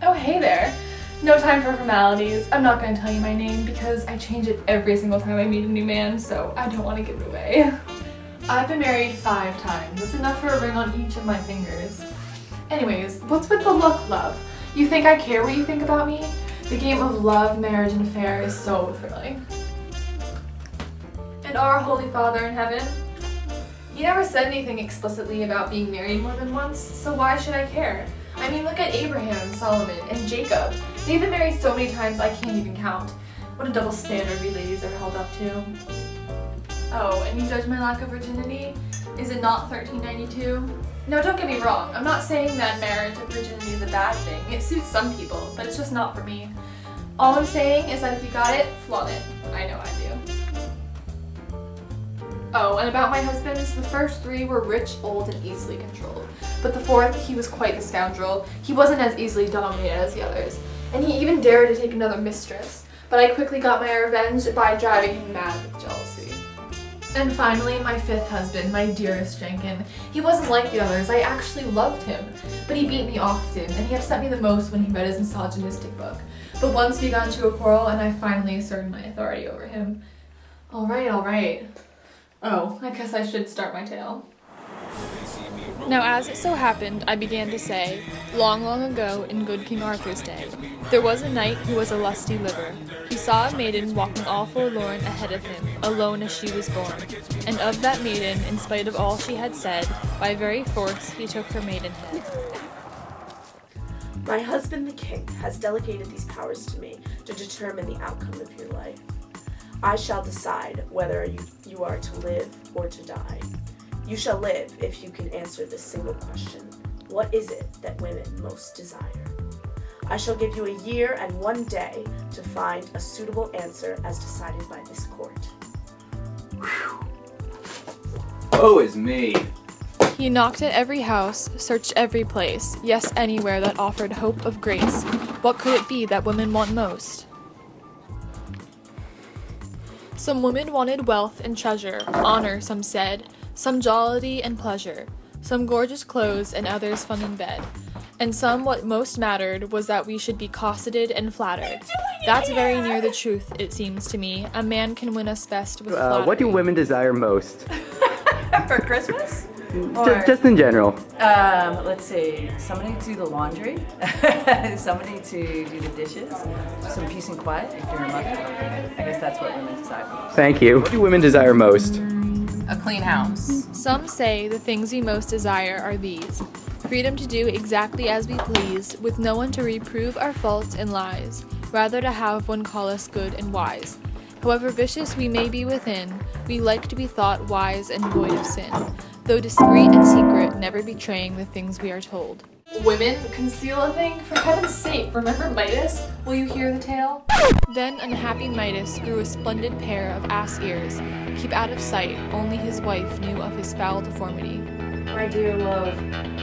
Oh, hey there. No time for formalities. I'm not going to tell you my name because I change it every single time I meet a new man, so I don't want to give it away. I've been married 5 times. That's enough for a ring on each of my fingers. Anyways, what's with the look, love? You think I care what you think about me? The game of love, marriage, and affair is so thrilling. And our Holy Father in heaven, he never said anything explicitly about being married more than once, so why should I care? I mean, look at Abraham, Solomon, and Jacob. They've been married so many times I can't even count. What a double standard we ladies are held up to. Oh, and you judge my lack of virginity? Is it not 1392? No, don't get me wrong. I'm not saying that marriage with virginity is a bad thing. It suits some people, but it's just not for me. All I'm saying is that if you got it, flaunt it. I know I do. Oh, and about my husbands, the first 3 were rich, old, and easily controlled. But the 4th, he was quite the scoundrel. He wasn't as easily dominated as the others. And he even dared to take another mistress. But I quickly got my revenge by driving him mad with jealousy. And finally, my 5th husband, my dearest Jenkin. He wasn't like the others. I actually loved him. But he beat me often, and he upset me the most when he read his misogynistic book. But once we got into a quarrel, and I finally asserted my authority over him. Alright. Oh, I guess I should start my tale. Now as it so happened, I began to say, long, long ago, in good King Arthur's day, there was a knight who was a lusty liver. He saw a maiden walking all forlorn ahead of him, alone as she was born. And of that maiden, in spite of all she had said, by very force he took her maidenhead. My husband the king has delegated these powers to me to determine the outcome of your life. I shall decide whether you are to live or to die. You shall live if you can answer this single question. What is it that women most desire? I shall give you a year and 1 day to find a suitable answer as decided by this court. Woe is me. He knocked at every house, searched every place, yes, anywhere that offered hope of grace. What could it be that women want most? Some women wanted wealth and treasure, honor, some said, some jollity and pleasure, some gorgeous clothes and others fun in bed. And some what most mattered was that we should be cosseted and flattered. That's very near the truth, it seems to me. A man can win us best with flattery. What do women desire most? For Christmas? Just in general. Let's see, somebody to do the laundry, somebody to do the dishes, some peace and quiet if you're a mother. I guess that's what women desire most. Thank you. What do women desire most? A clean house. Some say the things we most desire are these: freedom to do exactly as we please, with no one to reprove our faults and lies, rather to have one call us good and wise. However vicious we may be within, we like to be thought wise and void of sin, though discreet and secret, never betraying the things we are told. Women, conceal a thing? For heaven's sake, remember Midas? Will you hear the tale? Then unhappy Midas grew a splendid pair of ass ears. Keep out of sight, only his wife knew of his foul deformity. My dear love,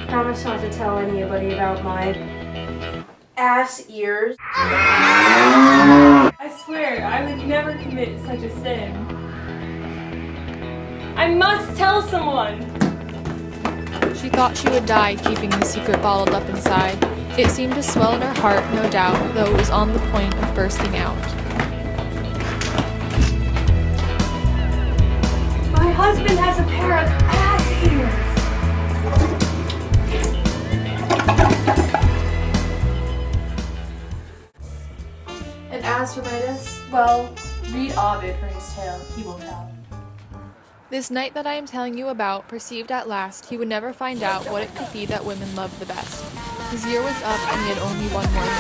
promise not to tell anybody about my ass ears. I swear, I would never commit such a sin. I must tell someone! She thought she would die keeping the secret bottled up inside. It seemed to swell in her heart, no doubt, though it was on the point of bursting out. My husband has a pair of ass ears! And as for Midas, well, read Ovid for his tale, he will tell. This knight that I am telling you about perceived at last he would never find out what it could be that women loved the best. His year was up and he had only 1 more day.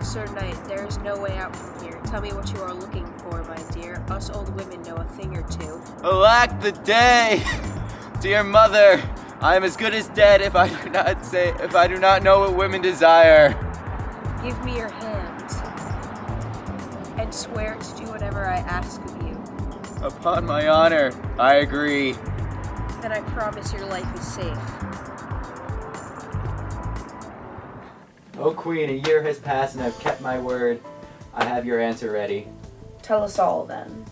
Sir Knight, there is no way out from here. Tell me what you are looking for, my dear. Us old women know a thing or two. Alack the day! Dear mother, I am as good as dead if I do not know what women desire. Give me your hand, and swear to do whatever I ask of you. Upon my honor, I agree. Then I promise your life is safe. O Queen, a year has passed and I've kept my word. I have your answer ready. Tell us all then.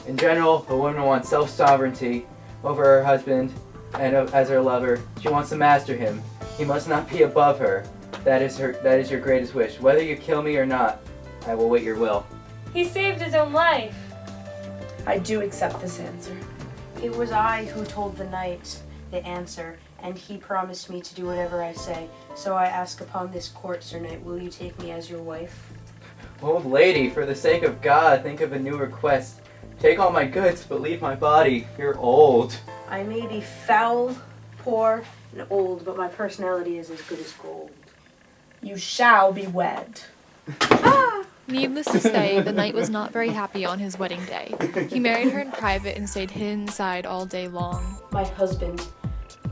In general, a woman wants self-sovereignty over her husband and as her lover. She wants to master him. He must not be above her. That is your greatest wish. Whether you kill me or not, I will wait your will. He saved his own life. I do accept this answer. It was I who told the knight the answer, and he promised me to do whatever I say. So I ask upon this court, Sir Knight, will you take me as your wife? Old lady, for the sake of God, think of a new request. Take all my goods, but leave my body. You're old. I may be foul, poor, and old, but my personality is as good as gold. You shall be wed. Needless to say, the knight was not very happy on his wedding day. He married her in private and stayed hidden inside all day long. My husband,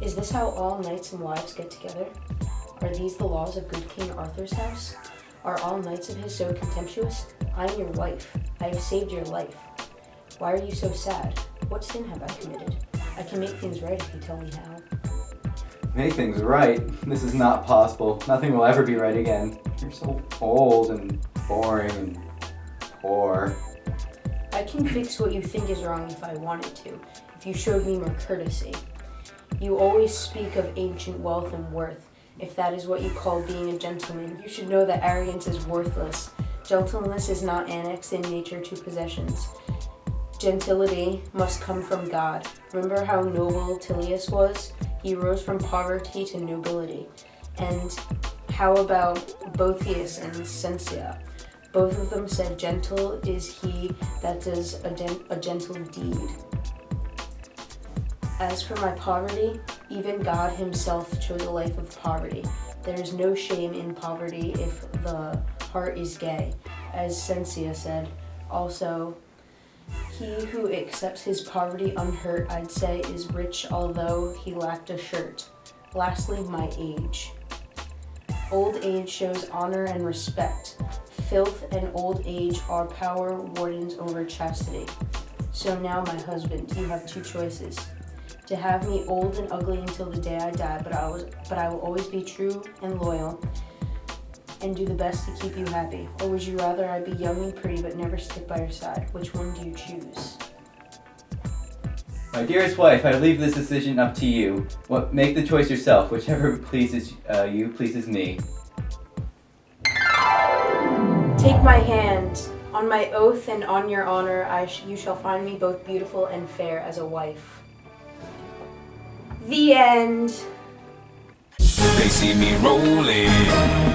is this how all knights and wives get together? Are these the laws of good King Arthur's house? Are all knights of his so contemptuous? I am your wife. I have saved your life. Why are you so sad? What sin have I committed? I can make things right if you tell me how. Make things right? This is not possible. Nothing will ever be right again. You're so old and boring and poor. I can fix what you think is wrong if I wanted to, if you showed me more courtesy. You always speak of ancient wealth and worth. If that is what you call being a gentleman, you should know that arrogance is worthless. Gentleness is not annexed in nature to possessions. Gentility must come from God. Remember how noble Tilius was? He rose from poverty to nobility. And how about Boethius and Sensia? Both of them said, gentle is he that does a gentle deed. As for my poverty, even God himself chose a life of poverty. There is no shame in poverty if the heart is gay. As Sensia said, also, he who accepts his poverty unhurt, I'd say, is rich although he lacked a shirt. Lastly, my age. Old age shows honor and respect. Filth and old age are power wardens over chastity. So now, my husband, you have two choices. To have me old and ugly until the day I die, but I will always be true and loyal and do the best to keep you happy. Or would you rather I be young and pretty but never stick by your side? Which one do you choose? My dearest wife, I leave this decision up to you. Make the choice yourself. Whichever pleases you pleases me. Take my hand. On my oath and on your honor, you shall find me both beautiful and fair as a wife. The end. They see me rolling.